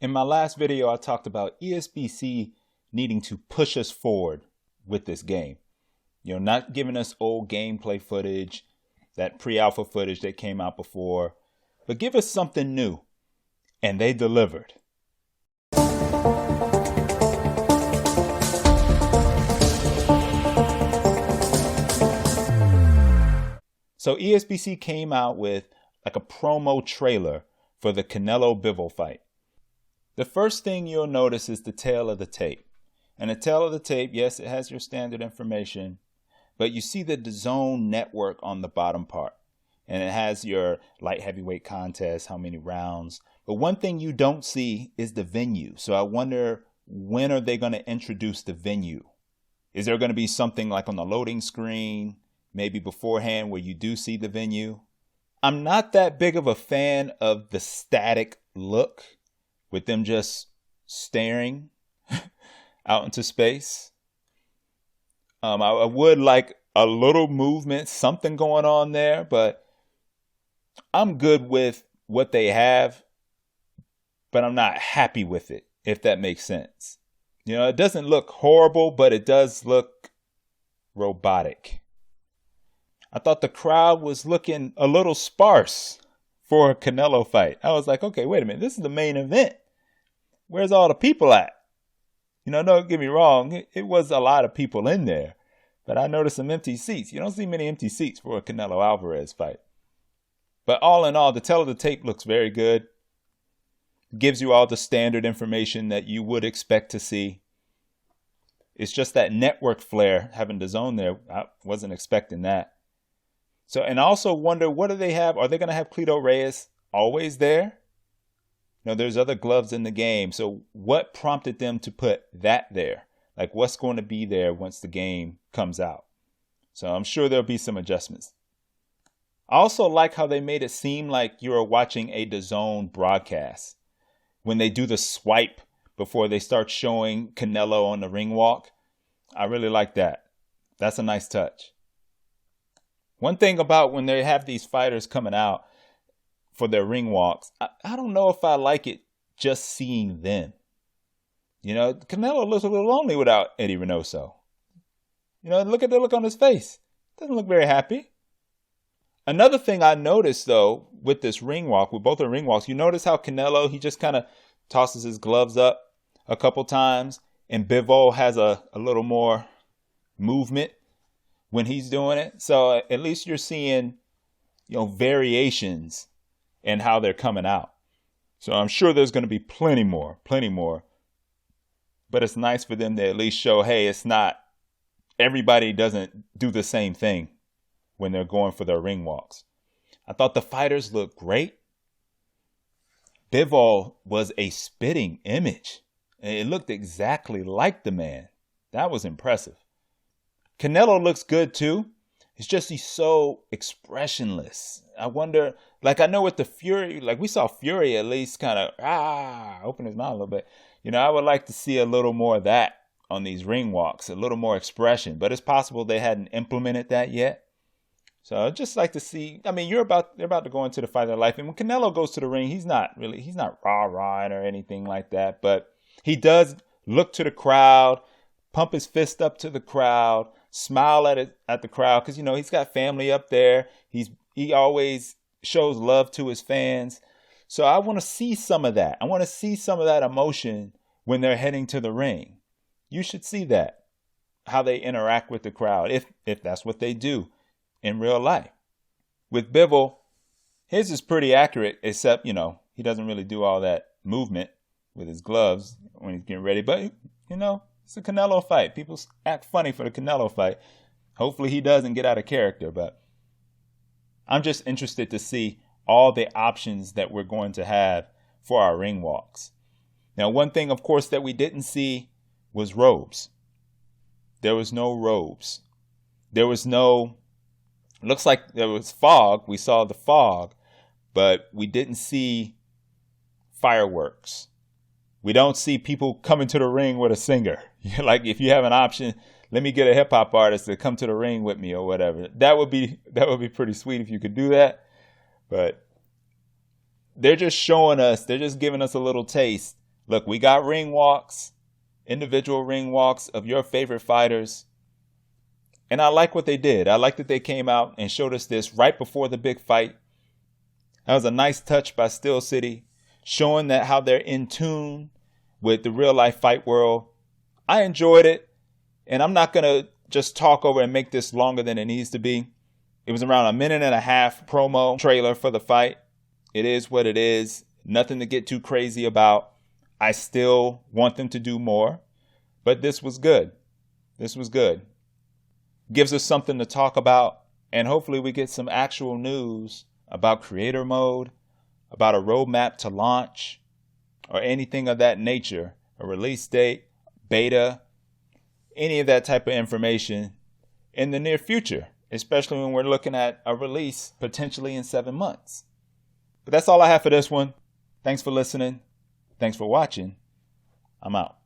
In my last video, I talked about ESBC needing to push us forward with this game. Not giving us old gameplay footage, that pre-alpha footage that came out before, but give us something new. And they delivered. So ESBC came out with like a promo trailer for the Canelo Bivol fight. The first thing you'll notice is the tail of the tape. And the tail of the tape, yes, it has your standard information, but you see the DAZN network on the bottom part. And it has your light heavyweight contest, how many rounds. But one thing you don't see is the venue. So I wonder, when are they going to introduce the venue? Is there going to be something like on the loading screen, maybe beforehand, where you do see the venue? I'm not that big of a fan of the static look with them just staring out into space. I would like a little movement, something going on there, but I'm good with what they have, but I'm not happy with it, if that makes sense. It doesn't look horrible, but it does look robotic. I thought the crowd was looking a little sparse for a Canelo fight. I was like, okay, wait a minute. This is the main event. Where's all the people at? Don't get me wrong. It was a lot of people in there, but I noticed some empty seats. You don't see many empty seats for a Canelo Alvarez fight. But all in all, the tail of the tape looks very good. Gives you all the standard information that you would expect to see. It's just that network flare, having DAZN there. I wasn't expecting that. So, and I also wonder, what do they have? Are they going to have Cleto Reyes always there? There's other gloves in the game. So what prompted them to put that there? Like, what's going to be there once the game comes out? So I'm sure there'll be some adjustments. I also like how they made it seem like you were watching a DAZN broadcast when they do the swipe before they start showing Canelo on the Ringwalk. I really like that. That's a nice touch. One thing about when they have these fighters coming out for their ring walks, I don't know if I like it just seeing them. Canelo looks a little lonely without Eddie Reynoso. Look at the look on his face. Doesn't look very happy. Another thing I noticed, though, with this ring walk, with both the ring walks, you notice how Canelo, he just kind of tosses his gloves up a couple times, and Bivol has a little more movement when he's doing it. So at least you're seeing, variations in how they're coming out. So I'm sure there's going to be plenty more. But it's nice for them to at least show, hey, it's not, everybody doesn't do the same thing when they're going for their ring walks. I thought the fighters looked great. Bivol was a spitting image. It looked exactly like the man. That was impressive. Canelo looks good too. It's just he's so expressionless. I wonder, I know with the Fury, we saw Fury at least kind of open his mouth a little bit. I would like to see a little more of that on these ring walks, a little more expression. But it's possible they hadn't implemented that yet. So I'd just like to see. I mean, they're about to go into the fight of their life, and when Canelo goes to the ring, he's not rah-rahing or anything like that. But he does look to the crowd, pump his fist up to the crowd, smile at the crowd, because he's got family up there. He always shows love to his fans. So I want to see some of that. I want to see some of that emotion when they're heading to the ring. You should see that, how they interact with the crowd, if that's what they do in real life. With Bivol, his is pretty accurate, except, he doesn't really do all that movement with his gloves when he's getting ready. But, it's a Canelo fight. People act funny for the Canelo fight. Hopefully he doesn't get out of character, but I'm just interested to see all the options that we're going to have for our ring walks. Now, one thing, of course, that we didn't see was robes. There was no robes. Looks like there was fog. We saw the fog, but we didn't see fireworks. We don't see people coming to the ring with a singer. Like, if you have an option, let me get a hip hop artist to come to the ring with me or whatever. That would be pretty sweet if you could do that. But they're just showing us, they're just giving us a little taste Look, we got ring walks, individual ring walks of your favorite fighters. And I like what they did. I like that they came out and showed us this right before the big fight. That was a nice touch by Steel City, showing that how they're in tune with the real life fight world. I enjoyed it, and I'm not going to just talk over and make this longer than it needs to be. It was around 1.5 minute promo trailer for the fight. It is what it is. Nothing to get too crazy about. I still want them to do more, but this was good. This was good. Gives us something to talk about, and hopefully we get some actual news about creator mode, about a roadmap to launch, or anything of that nature, a release date, beta, any of that type of information in the near future, especially when we're looking at a release potentially in 7 months. But that's all I have for this one. Thanks for listening. Thanks for watching. I'm out.